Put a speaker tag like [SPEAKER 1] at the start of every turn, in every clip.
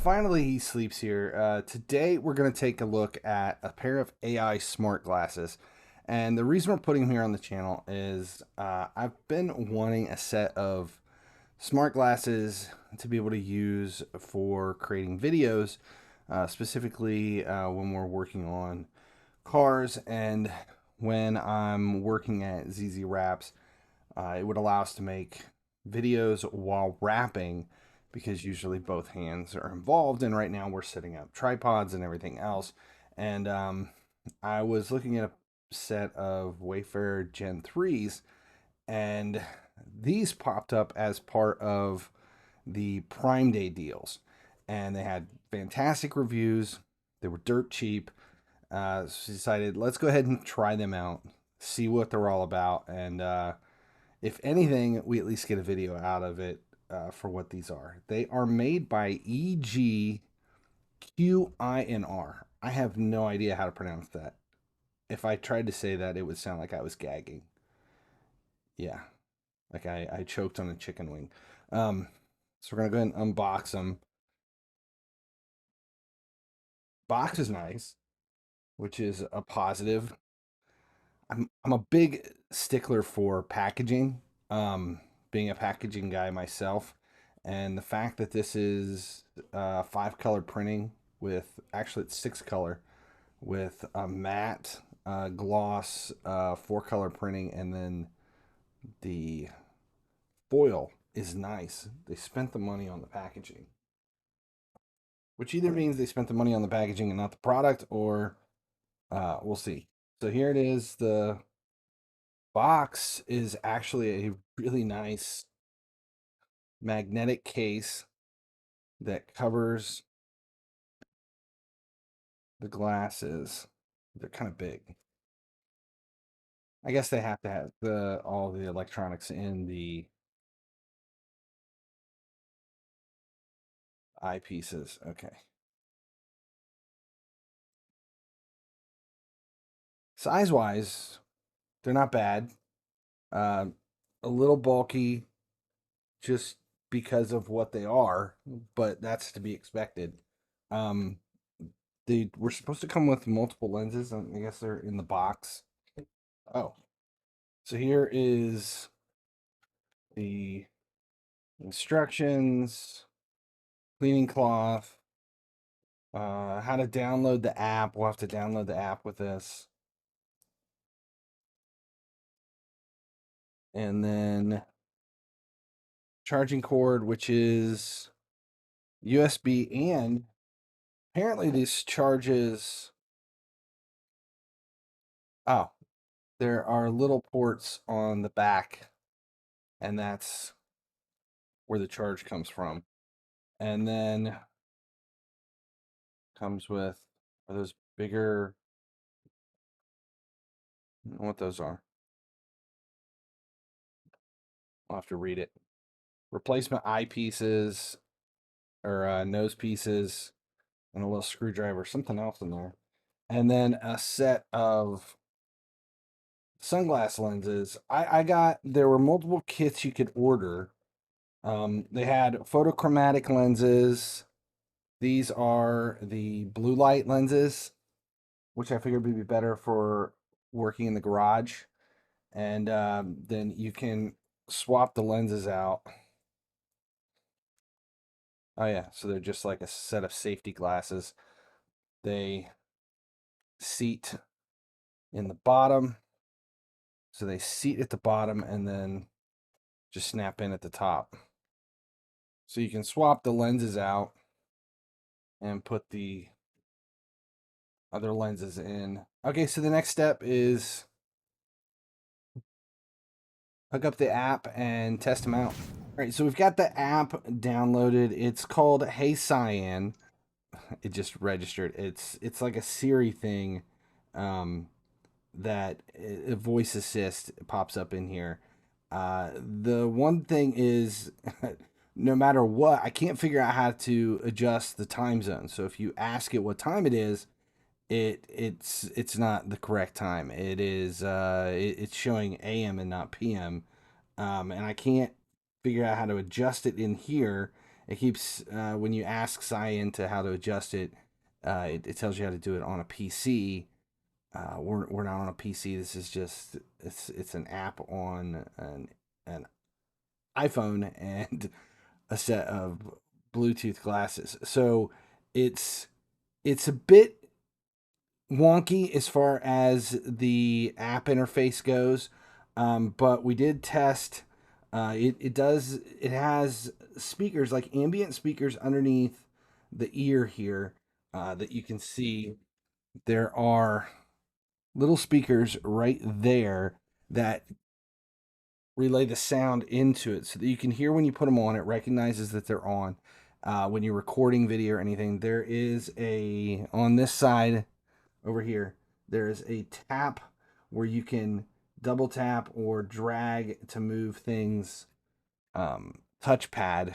[SPEAKER 1] finally he sleeps here. Today we're going to take a look at a pair of AI smart glasses. And the reason we're putting them here on the channel is I've been wanting a set of smart glasses to be able to use for creating videos, specifically when we're working on cars and when I'm working at ZZ Wraps. It would allow us to make videos while wrapping because usually both hands are involved. And right now we're setting up tripods and everything else. And I was looking at a set of Wayfarer Gen 3s, and these popped up as part of the Prime Day deals. And they had fantastic reviews, they were dirt cheap. So decided, let's go ahead and try them out, see what they're all about, and if anything, we at least get a video out of it for what these are. They are made by EGQINR. I have no idea how to pronounce that. If I tried to say that, it would sound like I was gagging. Yeah, like I choked on a chicken wing. So we're going to go ahead and unbox them. Box is nice, which is a positive. I'm a big stickler for packaging. Being a packaging guy myself, and the fact that this is 5-color printing with actually it's 6-color with a matte gloss 4-color printing, and then the foil is nice. They spent the money on the packaging, which either means they spent the money on the packaging and not the product, or we'll see. So here it is. The box is actually a really nice magnetic case that covers the glasses. They're kind of big. I guess they have to have all the electronics in the eyepieces. Okay. Size-wise, they're not bad. Uh, a little bulky just because of what they are, but that's to be expected. Um, they were supposed to come with multiple lenses. I guess they're in the box. Oh, so here is the instructions, cleaning cloth, how to download the app. We'll have to download the app with this. And then charging cord, which is USB, and apparently this charges. Oh, there are little ports on the back, and that's where the charge comes from. And then comes with are those bigger. I don't know what those are. I'll have to read it. Replacement eyepieces or nose pieces, and a little screwdriver, something else in there. And then a set of sunglass lenses. There were multiple kits you could order. They had photochromatic lenses. These are the blue light lenses, which I figured would be better for working in the garage. And then you can swap the lenses out. Oh yeah, so they're just like a set of safety glasses. They seat in the bottom. So they seat at the bottom and then just snap in at the top. So you can swap the lenses out and put the other lenses in. Okay, so the next step is hook up the app and test them out. All right, so we've got the app downloaded. It's called Hey Cyan. It just registered. It's like a Siri thing, that a voice assist pops up in here. The one thing is, no matter what, I can't figure out how to adjust the time zone. So if you ask it what time it is, it's not the correct time. It's showing AM and not PM, and I can't figure out how to adjust it in here. it keeps when you ask Cyan to how to adjust it, it tells you how to do it on a PC. We're not on a PC. This is just it's an app on an iPhone and a set of Bluetooth glasses. So it's it's a bit wonky as far as the app interface goes, but we did test. It has speakers like ambient speakers underneath the ear here that you can see. There are little speakers right there that relay the sound into it so that you can hear when you put them on. It recognizes that they're on. When you're recording video or anything, there is a on this side over here, there is a tap where you can double tap or drag to move things, touchpad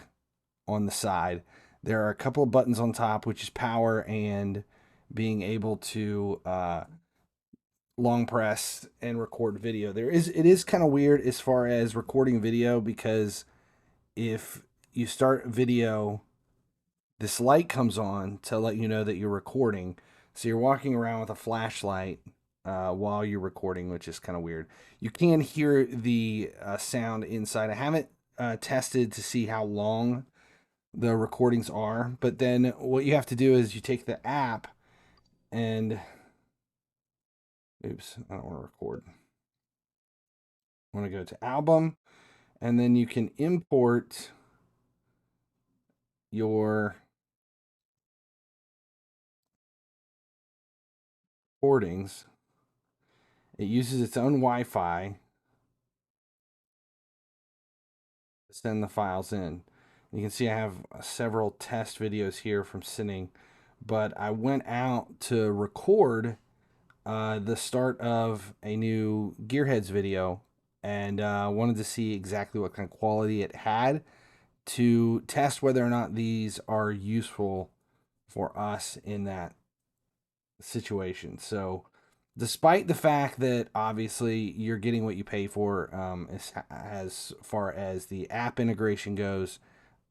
[SPEAKER 1] on the side. There are a couple of buttons on top, which is power and being able to long press and record video. It is kind of weird as far as recording video, because if you start video, this light comes on to let you know that you're recording. So you're walking around with a flashlight while you're recording, which is kind of weird. You can hear the sound inside. I haven't tested to see how long the recordings are, but then what you have to do is you take the app and oops, I don't want to record. I want to go to album, and then you can import your recordings. It uses its own Wi-Fi to send the files in. You can see I have several test videos here from sitting, but I went out to record the start of a new GearHeads video, and wanted to see exactly what kind of quality it had to test whether or not these are useful for us in that situation. So despite the fact that obviously you're getting what you pay for, as far as the app integration goes,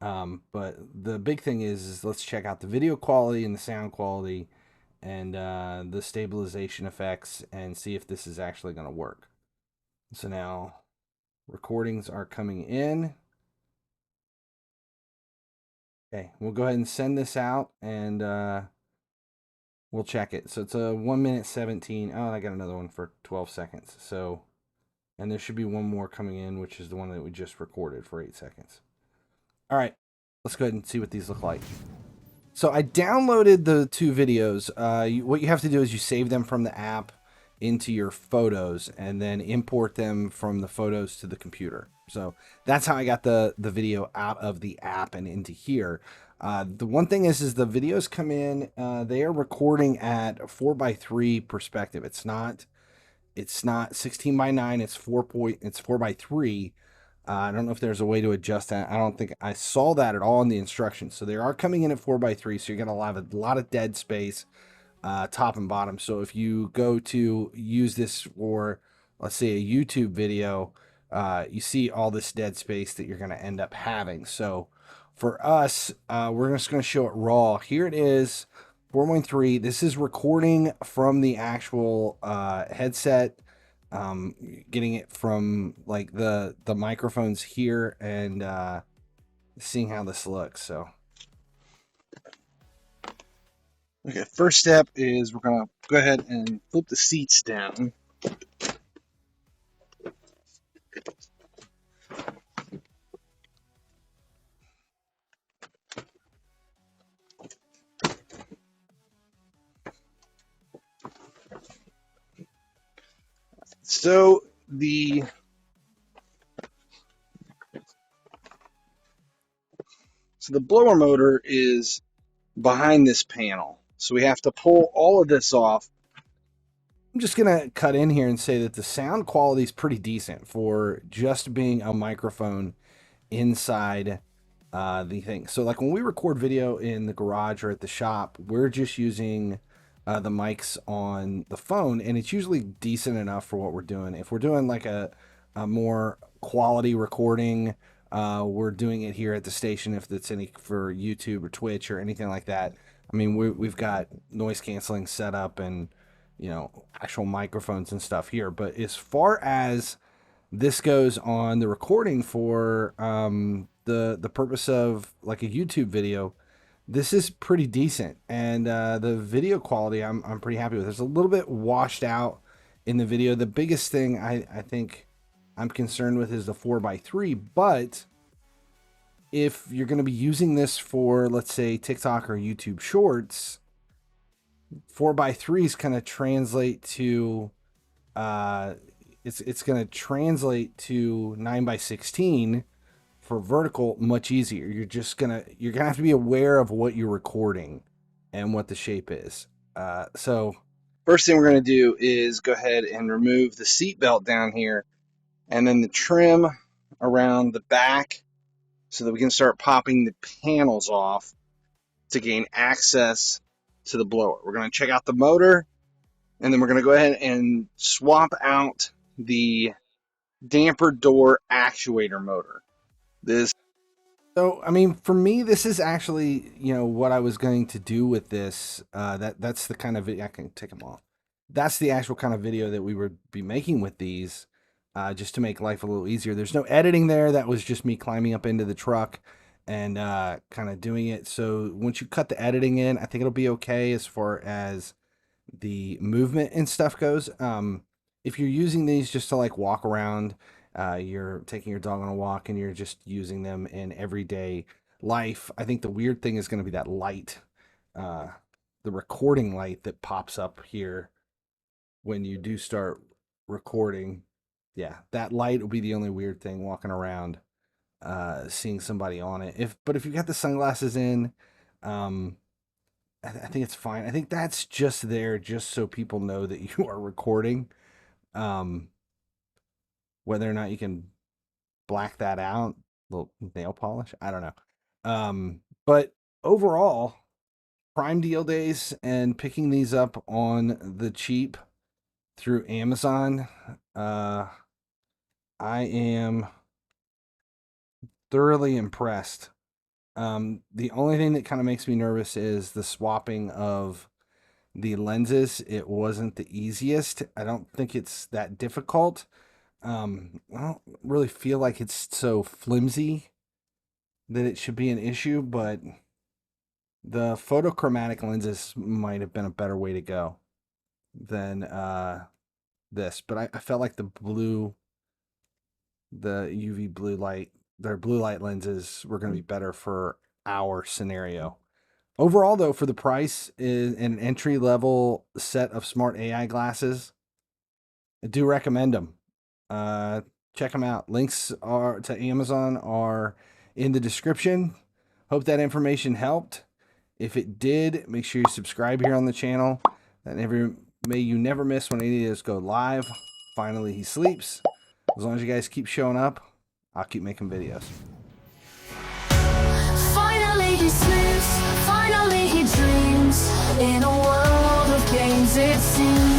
[SPEAKER 1] but the big thing is let's check out the video quality and the sound quality and the stabilization effects and see if this is actually going to work. So now recordings are coming in. Okay, we'll go ahead and send this out, and we'll check it. So it's a 1 minute 17. Oh, I got another one for 12 seconds. So, and there should be one more coming in, which is the one that we just recorded for 8 seconds. All right, let's go ahead and see what these look like. So I downloaded the two videos. What you have to do is you save them from the app into your photos and then import them from the photos to the computer. So that's how I got the video out of the app and into here. The one thing is the videos come in, they are recording at 4:3 perspective. It's not 16:9. It's 4:3. I don't know if there's a way to adjust that. I don't think I saw that at all in the instructions. So they are coming in at 4:3. So you're going to have a lot of dead space, top and bottom. So if you go to use this for, let's say, a YouTube video, you see all this dead space that you're going to end up having. So for us, we're just going to show it raw. Here it is, 4:3. This is recording from the actual headset. Getting it from like the microphones here and seeing how this looks. So okay, first step is we're gonna go ahead and flip the seats down. So the blower motor is behind this panel. So we have to pull all of this off. I'm just going to cut in here and say that the sound quality is pretty decent for just being a microphone inside the thing. So like when we record video in the garage or at the shop, we're just using the mics on the phone, and it's usually decent enough for what we're doing. If we're doing like a more quality recording, we're doing it here at the station if it's any for YouTube or Twitch or anything like that. I mean, we've got noise canceling set up and, you know, actual microphones and stuff here. But as far as this goes on the recording for the purpose of like a YouTube video, this is pretty decent. And the video quality I'm pretty happy with. There's a little bit washed out in the video. The biggest thing I think I'm concerned with is the 4:3, but if you're going to be using this for, let's say, TikTok or YouTube Shorts, 4:3 is going to translate to it's going to translate to 9:16 for vertical much easier. You're gonna have to be aware of what you're recording and what the shape is. So first thing we're going to do is go ahead and remove the seat belt down here, and then the trim around the back, so that we can start popping the panels off to gain access to the blower. We're going to check out the motor, and then we're going to go ahead and swap out the damper door actuator motor. So, I mean, for me, this is actually, you know, what I was going to do with this. That's the kind of video, I can take them off. That's the actual kind of video that we would be making with these, just to make life a little easier. There's no editing there. That was just me climbing up into the truck and kind of doing it. So once you cut the editing in, I think it'll be okay as far as the movement and stuff goes. If you're using these just to like walk around, you're taking your dog on a walk and you're just using them in everyday life, I think the weird thing is going to be that light, the recording light that pops up here when you do start recording. Yeah, that light will be the only weird thing walking around, seeing somebody on it. But if you got the sunglasses in, I think it's fine. I think that's just there just so people know that you are recording. Whether or not you can black that out, little nail polish, I don't know. But overall, Prime Deal days and picking these up on the cheap through Amazon, I am thoroughly impressed. The only thing that kind of makes me nervous is the swapping of the lenses. It wasn't the easiest. I don't think it's that difficult. I don't really feel like it's so flimsy that it should be an issue, but the photochromatic lenses might have been a better way to go than this. But I felt like the UV blue light, their blue light lenses were going to be better for our scenario. Overall, though, for the price is an entry-level set of smart AI glasses, I do recommend them. Check them out. Links to Amazon are in the description. Hope that information helped. If it did, make sure you subscribe here on the channel. May you never miss when any of this go live. Finally, he sleeps. As long as you guys keep showing up, I'll keep making videos.
[SPEAKER 2] Finally he sleeps, finally he dreams. In a world of games it seems.